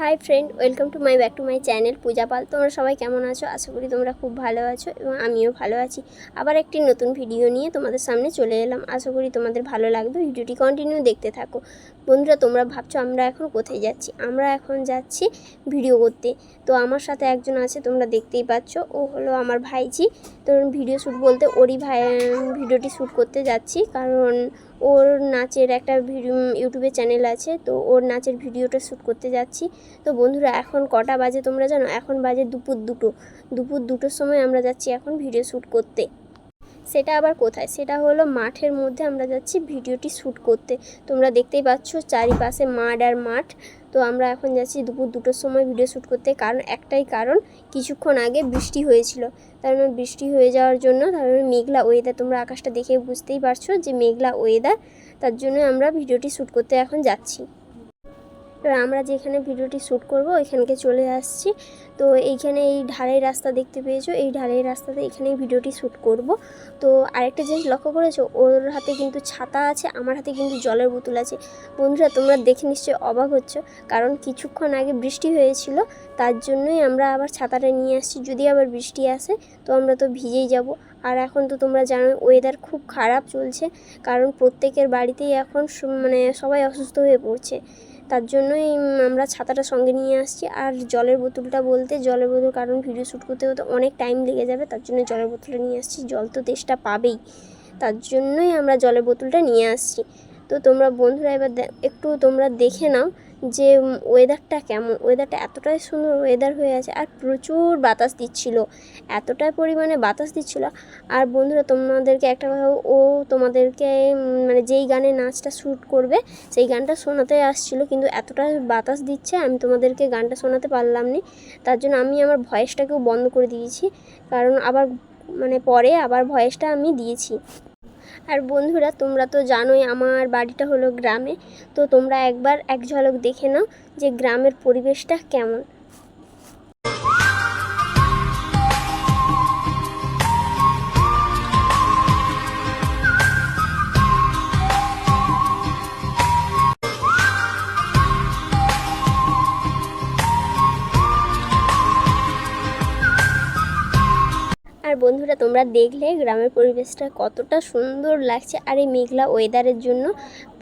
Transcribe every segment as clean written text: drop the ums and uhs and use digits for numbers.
High friend, welcome to my back to my channel Puja Pal. তোমরা সবাই কেমন আছো? আশা করি তোমরা খুব ভালো আছো এবং আমিও ভালো আছি। আবার একটি নতুন ভিডিও নিয়ে তোমাদের সামনে চলে এলাম। আশা করি তোমাদের ভালো লাগবে। ভিডিওটি কন্টিনিউ দেখতে থাকো। বন্ধুরা, তোমরা ভাবছো আমরা এখন কোথায় যাচ্ছি? আমরা এখন যাচ্ছি ভিডিও করতে। তো আমার সাথে একজন আছে, তোমরা দেখতেই পাচ্ছ। ও হলো আমার ভাইজি। তো ভিডিও শ্যুট বলতে ওরই ভিডিওটি শ্যুট করতে যাচ্ছি, কারণ ওর নাচের একটা ইউটিউবে চ্যানেল আছে। তো ওর নাচের ভিডিওটা শ্যুট করতে যাচ্ছি। তো বন্ধুরা, এখন কটা বাজে তোমরা জানো? এখন বাজে দুপুর দুটোর সময় আমরা যাচ্ছি এখন ভিডিও শ্যুট করতে। সেটা আবার কোথায়? সেটা হলো মাঠের মধ্যে আমরা যাচ্ছি ভিডিওটি শ্যুট করতে। তোমরা দেখতেই পাচ্ছ চারিপাশে মাঠ আর মাঠ। তো আমরা এখন যাচ্ছি দুপুর দুটোর সময় ভিডিও শ্যুট করতে, কারণ একটাই কারণ, কিছুক্ষণ আগে বৃষ্টি হয়েছিল। তার মানে বৃষ্টি হয়ে যাওয়ার জন্য, তার মানে মেঘলা ওয়েদার, তোমরা আকাশটা দেখে বুঝতেই পারছো যে মেঘলা ওয়েদার। তার জন্য আমরা ভিডিওটি শ্যুট করতে এখন যাচ্ছি। এবার আমরা যেখানে ভিডিওটি শ্যুট করব ওইখানকে চলে আসছি। তো এইখানে এই ঢালাই রাস্তা দেখতে পেয়েছো, এই ঢালাই রাস্তাতে এখানেই ভিডিওটি শ্যুট করব। তো আরেকটা জিনিস লক্ষ্য করেছো, ওর হাতে কিন্তু ছাতা আছে, আমার হাতে কিন্তু জলের বোতল আছে। বন্ধুরা, তোমরা দেখে নিশ্চয়ই অবাক হচ্ছ, কারণ কিছুক্ষণ আগে বৃষ্টি হয়েছিল, তার জন্যই আমরা আবার ছাতাটা নিয়ে আসছি। যদি আবার বৃষ্টি আসে তো আমরা তো ভিজেই যাব। আর এখন তো তোমরা জানো ওয়েদার খুব খারাপ চলছে, কারণ প্রত্যেকের বাড়িতেই এখন মানে সবাই অসুস্থ হয়ে পড়ছে। তার জন্যই আমরা ছাতাটা সঙ্গে নিয়ে আসছি। আর জলের বোতলটা বলতে জলের বোতল, কারণ ভিডিও শ্যুট করতে হতে অনেক টাইম লেগে যাবে, তার জন্য জলের বোতলটা নিয়ে আসছি। জল তো তেষ্টা পাবেই, তার জন্যই আমরা জলের বোতলটা নিয়ে আসছি। তো তোমরা বন্ধুরা এবার একটু তোমরা দেখে নাও যে ওয়েদারটা কেমন। ওয়েদারটা এতটাই সুন্দর ওয়েদার হয়ে আছে, আর প্রচুর বাতাস দিচ্ছিল, এতটাই পরিমাণে বাতাস দিচ্ছিল। আর বন্ধুরা, তোমাদেরকে একটা কথা, ও তোমাদেরকে মানে যেই গানে নাচটা শ্যুট করবে সেই গানটা শোনাতে আসছিলো, কিন্তু এতটা বাতাস দিচ্ছে আমি তোমাদেরকে গানটা শোনাতে পারলাম না। তার জন্য আমি আমার ভয়েসটাকেও বন্ধ করে দিয়েছি, কারণ আবার মানে পরে আবার ভয়েসটা আমি দিয়েছি। আর বন্ধুরা, তোমরা তো জানোই আমার বাড়িটা হলো গ্রামে। তো তোমরা একবার এক ঝলক দেখে নাও যে গ্রামের পরিবেশটা কেমন। আর বন্ধুরা, তোমরা দেখলে গ্রামের পরিবেশটা কতটা সুন্দর লাগছে, আর এই মেঘলা ওয়েদারের জন্য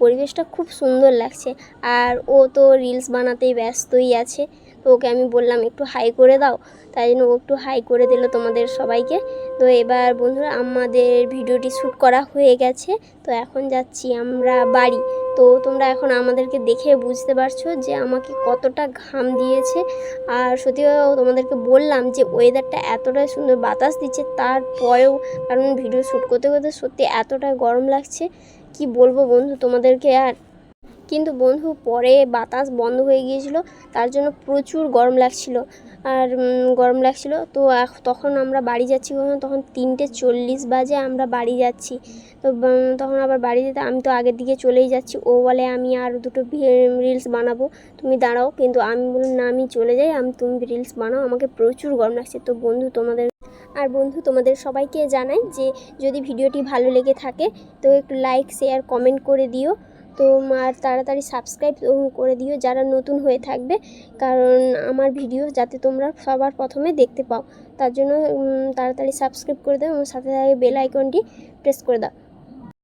পরিবেশটা খুব সুন্দর লাগছে। আর ও তো রিলস বানাতেই ব্যস্তই আছে। তো ওকে আমি বললাম একটু হাই করে দাও, তাই জন্য ও একটু হাই করে দিল তোমাদের সবাইকে। তো এবার বন্ধুরা, আমাদের ভিডিওটি শ্যুট করা হয়ে গেছে। তো এখন যাচ্ছি আমরা বাড়ি। তো তোমরা এখন আমাদেরকে দেখে বুঝতে পারছো যে আমাকে কতটা ঘাম দিয়েছে। আর সত্যি তোমাদেরকে বললাম যে ওয়েদারটা এতটাই সুন্দর, বাতাস দিচ্ছে, তারপরেও কারণ ভিডিও শ্যুট করতে করতে সত্যি এতটা গরম লাগছে, কি বলবো বন্ধু তোমাদেরকে। আর কিন্তু বন্ধু, পরে বাতাস বন্ধ হয়ে গিয়েছিল, তার জন্য প্রচুর গরম লাগছিল। আর গরম লাগছিল তো তখন আমরা বাড়ি যাচ্ছি, তখন 3:40 বাজে আমরা বাড়ি যাচ্ছি। তো তখন আবার বাড়ি যেতে আমি তো আগের দিকে চলেই যাচ্ছি। ও বলে আমি আর দুটো রিলস বানাবো, তুমি দাঁড়াও। কিন্তু আমি বললাম না, আমি চলে যাই, তুমি রিলস বানাও, আমাকে প্রচুর গরম লাগছে। তো বন্ধু তোমাদের সবাইকে জানাই যে যদি ভিডিওটি ভালো লেগে থাকে তো একটু লাইক, শেয়ার, কমেন্ট করে দিও। তো আর তাড়াতাড়ি সাবস্ক্রাইব করে দিও যারা নতুন হয়ে থাকবে, কারণ আমার ভিডিও যাতে তোমরা সবার প্রথমে দেখতে পাও, তার জন্য তাড়াতাড়ি সাবস্ক্রাইব করে দাও এবং সাথে সাথে বেল আইকনটি প্রেস করে দাও।